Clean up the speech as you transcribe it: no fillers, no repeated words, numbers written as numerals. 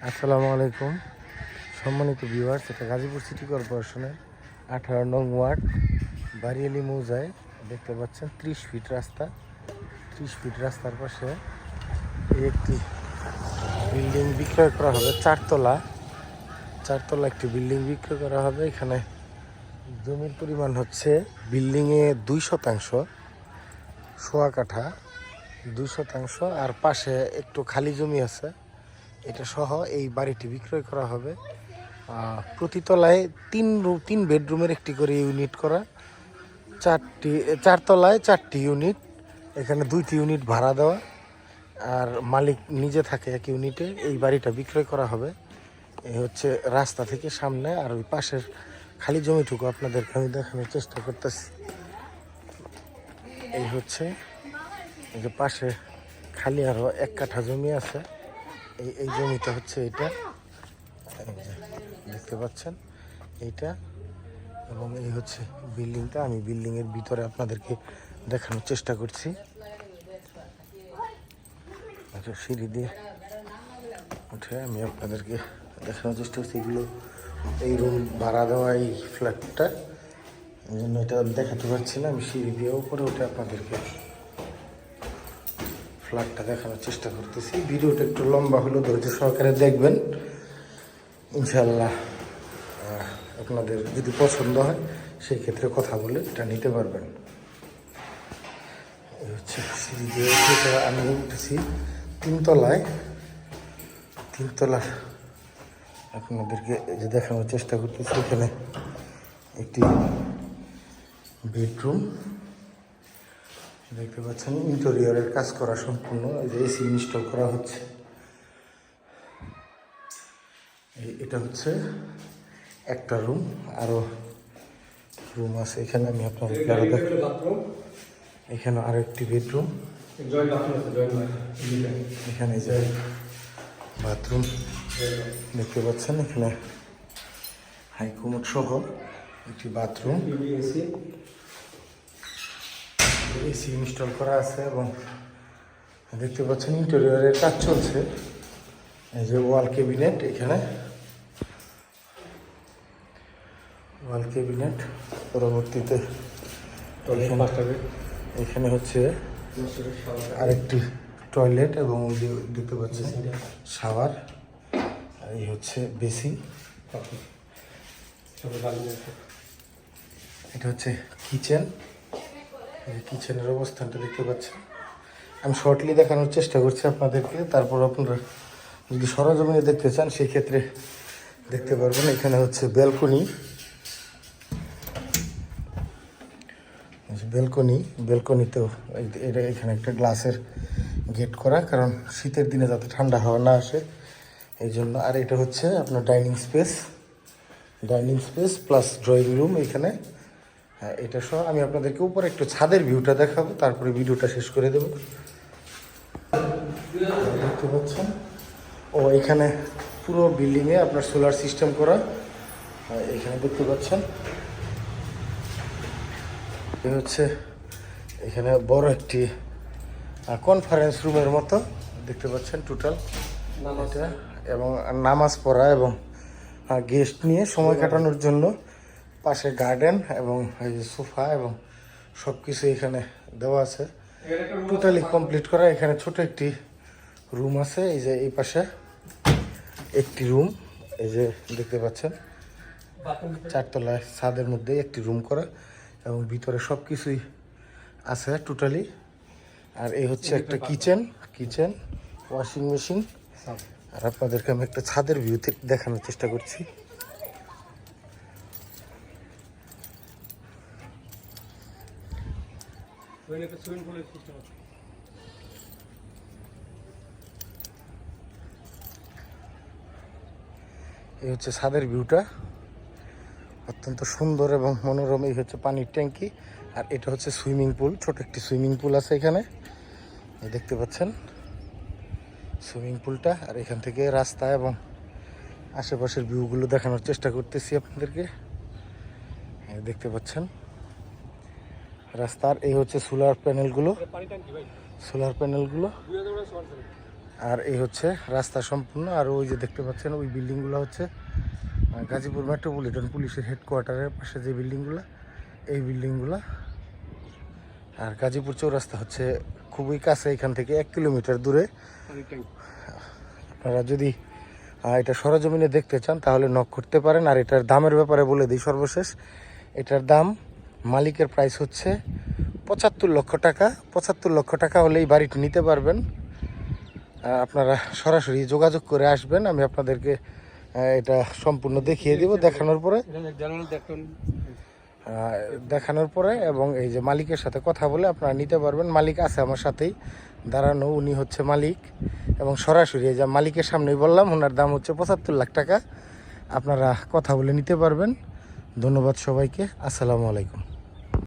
আসসালামু আলাইকুম সম্মানিত ভিউয়ার্স, এটা গাজীপুর সিটি কর্পোরেশনের 18 নং ওয়ার্ড বারিয়ালি মৌজায় দেখতে পাচ্ছেন 30 ফিট রাস্তা। 30 ফিট রাস্তার পাশে একটি বিল্ডিং বিক্রয় করা হবে, চারতলা একটি বিল্ডিং বিক্রয় করা হবে। এখানে জমির পরিমাণ হচ্ছে বিল্ডিংয়ে 2% সোয়া কাঠা 2%, আর পাশে একটু খালি জমি আছে। এটা সহ এই বাড়িটি বিক্রয় করা হবে। প্রতি তলায় তিন বেডরুমের একটি করে ইউনিট করা, চারতলায় 4টি ইউনিট, এখানে 2টি ইউনিট ভাড়া দেওয়া, আর মালিক নিজে থাকে এক ইউনিটে। এই বাড়িটা বিক্রয় করা হবে। এই হচ্ছে রাস্তা থেকে সামনে, আর ওই পাশের খালি জমিটুকু আপনাদেরকে আমি দেখানোর চেষ্টা করতেছি। এই হচ্ছে এই যে পাশে খালি আরও 1 কাঠা জমি আছে। এই জমিটা হচ্ছে এটা, দেখতে পাচ্ছেন এইটা, এবং এই হচ্ছে বিল্ডিংটা। আমি বিল্ডিংয়ের ভিতরে আপনাদেরকে দেখানোর চেষ্টা করছি। আচ্ছা, সিঁড়ি দিয়ে উঠে আমি আপনাদেরকে দেখানোর চেষ্টা করছি। এগুলো এই রুম ভাড়া দেওয়া এই ফ্ল্যাটটা, এই জন্য এটা আমি দেখাতে পারছি না। আমি সিঁড়ি দিয়ে উপরে উঠে আপনাদেরকে ফ্ল্যাটটা দেখানোর চেষ্টা করতেছি। ভিডিওটা একটু লম্বা হলেও ধৈর্য সহকারে দেখবেন, ইনশাল্লাহ আপনাদের যদি পছন্দ হয় সেই ক্ষেত্রে কথা বলে এটা নিতে পারবেন। এই হচ্ছে সিঁড়ি দিয়ে উঠে আমি উঠেছি তিনতলায়। আপনাদেরকে এই যে দেখানোর চেষ্টা করতেছি। এখানে একটি বেডরুম দেখতে পাচ্ছেন, ইন্টেরিয়রের কাজ করা সম্পূর্ণ। এই যে এসি ইনস্টল করা হচ্ছে। এটা হচ্ছে একটা রুম, আরও রুম আছে এখানে। আমি আপনাদের এখানে আরো একটি বেডরুম, এখানে যে বাথরুম দেখতে পাচ্ছেন। এখানে হাইকমোড সহ একটি বাথরুম, এসি ইনস্টল করা আছে, এবং দেখতে পাচ্ছেন ইন্টেরিয়রের কাজ চলছে। এই যে ওয়াল ক্যাবিনেট, এখানে ওয়াল ক্যাবিনেট। পরবর্তীতে এখানে হচ্ছে আরেকটি টয়লেট, এবং ওই যে দেখতে পাচ্ছেন শাওয়ার। আর এই হচ্ছে বেসিন। এটা হচ্ছে কিচেন। কিচেনের অবস্থানটা দেখতে পাচ্ছেন। আমি শর্টলি দেখানোর চেষ্টা করছি আপনাদেরকে, তারপর আপনারা যদি সরজমিনে দেখতে চান সেই ক্ষেত্রে দেখতে পারবেন। এখানে হচ্ছে ব্যালকনিতেও এটা এখানে একটা গ্লাসের গেট করা, কারণ শীতের দিনে যাতে ঠান্ডা হাওয়া না আসে এই জন্য। আর এটা হচ্ছে আপনার dining space plus drawing room এখানে। হ্যাঁ, এটা সহ আমি আপনাদেরকে উপরে একটু ছাদের ভিউটা দেখাবো, তারপরে ভিডিওটা শেষ করে দেবো। দেখতে পাচ্ছেন এখানে পুরো বিল্ডিংয়ে আপনার সোলার সিস্টেম করা। এখানে দেখতে পাচ্ছেন এ হচ্ছে এখানে বড় একটি কনফারেন্স রুমের মতো দেখতে পাচ্ছেন টোটাল এটা, এবং নামাজ পড়া এবং গেস্ট নিয়ে সময় কাটানোর জন্য পাশে গার্ডেন এবং এই যে সোফা এবং সব কিছু এখানে দেওয়া আছে। টোটালি কমপ্লিট করা। এখানে ছোট একটি রুম আছে, এই যে এই পাশে একটি রুম, এই যে দেখতে পাচ্ছেন 4 তলায় ছাদের মধ্যে একটি রুম করা, এবং ভিতরে সব কিছুই আছে টোটালি। আর এই হচ্ছে একটা কিচেন ওয়াশিং মেশিন। আর আপনাদেরকে আমি একটা ছাদের ভিউ দেখানোর চেষ্টা করছি। এই হচ্ছে ছাদের ভিউটা, অত্যন্ত সুন্দর এবং মনোরম। এই হচ্ছে পানির ট্যাঙ্কি, আর এটা হচ্ছে সুইমিং পুল। ছোট একটি সুইমিং পুল আছে এখানে, দেখতে পাচ্ছেন সুইমিং পুলটা। আর এখান থেকে রাস্তা এবং আশেপাশের ভিউগুলো দেখানোর চেষ্টা করতেছি আপনাদেরকে। দেখতে পাচ্ছেন রাস্তার। এই হচ্ছে সোলার প্যানেলগুলো। আর এই হচ্ছে রাস্তা সম্পূর্ণ। আর ওই যে দেখতে পাচ্ছেন ওই বিল্ডিংগুলো হচ্ছে গাজীপুর মেট্রোপলিটন পুলিশের হেডকোয়ার্টারের পাশে যে বিল্ডিংগুলো, এই বিল্ডিংগুলো। আর গাজীপুর চৌরাস্তা হচ্ছে খুবই কাছে, এখান থেকে 1 কিলোমিটার দূরে। আপনারা যদি এটা সরজমিনে দেখতে চান তাহলে নক করতে পারেন। আর এটার দামের ব্যাপারে বলে দিই সর্বশেষ, এটার দাম মালিকের প্রাইস হচ্ছে 75 লক্ষ টাকা। 75 লক্ষ টাকা হলে এই বাড়িটি নিতে পারবেন। আপনারা সরাসরি যোগাযোগ করে আসবেন, আমি আপনাদেরকে এটা সম্পূর্ণ দেখিয়ে দিব দেখানোর পরে এবং এই যে মালিকের সাথে কথা বলে আপনারা নিতে পারবেন। মালিক আছে আমার সাথেই দাঁড়ানো, উনি হচ্ছে মালিক এবং সরাসরি এই যে মালিকের সামনেই বললাম ওনার দাম হচ্ছে 75 লাখ টাকা। আপনারা কথা বলে নিতে পারবেন। ধন্যবাদ সবাইকে, আসসালামু আলাইকুম।